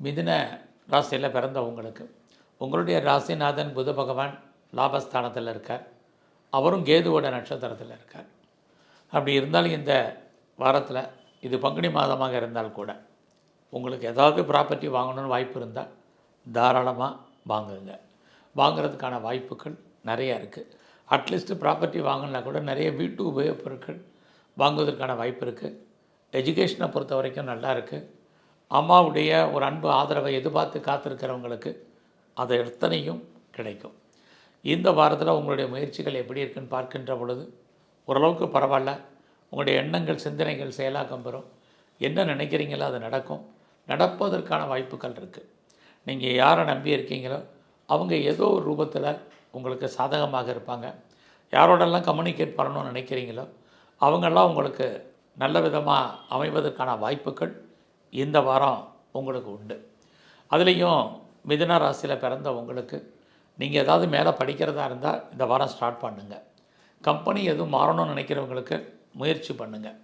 மிதுன ராசியில் பிறந்தவங்களுக்கு உங்களுடைய ராசிநாதன் புத பகவான் லாபஸ்தானத்தில் இருக்கார். அவரும் கேதுவோட நட்சத்திரத்தில் இருக்கார். அப்படி இருந்தாலும் இந்த வாரத்தில் இது பங்குனி மாதமாக இருந்தால் கூட உங்களுக்கு ஏதாவது ப்ராப்பர்ட்டி வாங்கணும்னு வாய்ப்பு இருந்தால் தாராளமாக வாங்குங்க. வாங்கிறதுக்கான வாய்ப்புகள் நிறையா இருக்குது. அட்லீஸ்ட் ப்ராப்பர்ட்டி வாங்கினா கூட நிறைய வீட்டு உபயோகப் பொருட்கள் வாங்குவதற்கான வாய்ப்பு இருக்குது. எஜுகேஷனை பொறுத்த வரைக்கும் நல்லா இருக்குது. அம்மாவுடைய ஒரு அன்பு ஆதரவை எதிர்பார்த்து காத்திருக்கிறவங்களுக்கு அது எத்தனையும் கிடைக்கும். இந்த வாரத்தில் உங்களுடைய முயற்சிகள் எப்படி இருக்குன்னு பார்க்கின்ற பொழுது ஓரளவுக்கு பரவாயில்ல. உங்களுடைய எண்ணங்கள் சிந்தனைகள் செயலாக்கம் பெறும். என்ன நினைக்கிறீங்களோ அது நடக்கும். நடப்பதற்கான வாய்ப்புகள் இருக்குது. நீங்கள் யாரை நம்பி இருக்கீங்களோ அவங்க ஏதோ ஒரு ரூபத்தில் உங்களுக்கு சாதகமாக இருப்பாங்க. யாரோடெல்லாம் கம்யூனிகேட் பண்ணணும்னு நினைக்கிறீங்களோ அவங்கெல்லாம் உங்களுக்கு நல்ல விதமாக அமைவதற்கான வாய்ப்புகள் இந்த வாரம் உங்களுக்கு உண்டு. அதுலேயும் மிதுன ராசியில் பிறந்த உங்களுக்கு நீங்கள் ஏதாவது மேலே படிக்கிறதா இருந்தால் இந்த வாரம் ஸ்டார்ட் பண்ணுங்கள். கம்பெனி எதுவும் மாறணும்னு நினைக்கிறவங்களுக்கு முயற்சி பண்ணுங்கள்.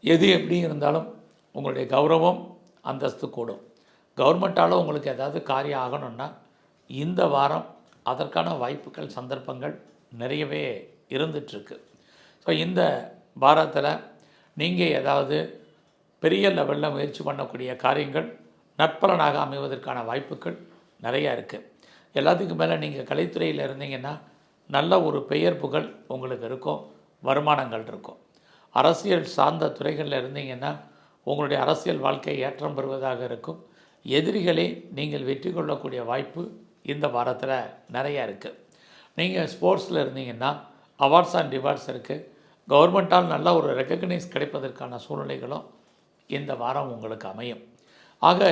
எது எப்படி இருந்தாலும் உங்களுடைய கௌரவம் அந்தஸ்து கூடும். கவர்மெண்ட்டால் உங்களுக்கு ஏதாவது காரியம் ஆகணும்னா இந்த வாரம் அதற்கான வாய்ப்புகள் சந்தர்ப்பங்கள் நிறையவே இருந்துகிட்ருக்கு. ஸோ இந்த வாரத்தில் நீங்கள் ஏதாவது பெரிய லெவலில் முயற்சி பண்ணக்கூடிய காரியங்கள் நற்பலனாக அமைவதற்கான வாய்ப்புகள் நிறையா இருக்குது. எல்லாத்துக்கும் மேலே நீங்கள் கலைத்துறையில் இருந்தீங்கன்னா நல்ல ஒரு பெயர் புகழ் உங்களுக்கு இருக்கும். வருமானங்கள் இருக்கும். அரசியல் சார்ந்த துறைகளில் இருந்தீங்கன்னா உங்களுடைய அரசியல் வாழ்க்கை ஏற்றம் பெறுவதாக இருக்கும். எதிரிகளை நீங்கள் வெற்றி கொள்ளக்கூடிய வாய்ப்பு இந்த வாரத்தில் நிறையா இருக்குது. நீங்கள் ஸ்போர்ட்ஸில் இருந்தீங்கன்னா அவார்ட்ஸ் அண்ட் ரிவார்ட்ஸ் இருக்குது. கவர்மெண்ட்டால் நல்ல ஒரு ரெக்கக்னைஸ் கிடைப்பதற்கான சூழ்நிலைகளும் இந்த வாரம் உங்களுக்கு அமையும். ஆக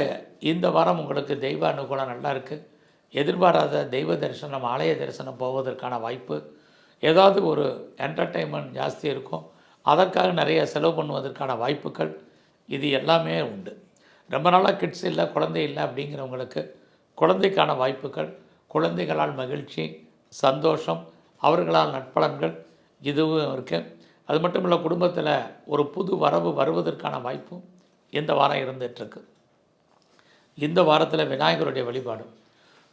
இந்த வாரம் உங்களுக்கு தெய்வ அனுகூலம் நல்லா இருக்குது. எதிர்பாராத தெய்வ தரிசனம் ஆலய தரிசனம் போவதற்கான வாய்ப்பு, ஏதாவது ஒரு என்டர்டெயின்மெண்ட் ஜாஸ்தி இருக்கும். அதற்காக நிறைய செலவு பண்ணுவதற்கான வாய்ப்புகள் இது எல்லாமே உண்டு. ரொம்ப நாளாக கிட்ஸ் இல்லை குழந்தை இல்லை அப்படிங்கிறவங்களுக்கு குழந்தைக்கான வாய்ப்புகள், குழந்தைகளால் மகிழ்ச்சி சந்தோஷம் அவர்களால் நட்பலன்கள் இதுவும் இருக்குது. அது மட்டும் இல்லை குடும்பத்தில் ஒரு புது வரவு வருவதற்கான வாய்ப்பும் இந்த வாரம் இருந்துகிட்ருக்கு. இந்த வாரத்தில் விநாயகருடைய வழிபாடு,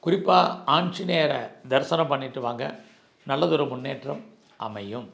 குறிப்பாக ஆஞ்சநேயரை தரிசனம் பண்ணிட்டு வாங்க. நல்லதொரு முன்னேற்றம் அமையும்.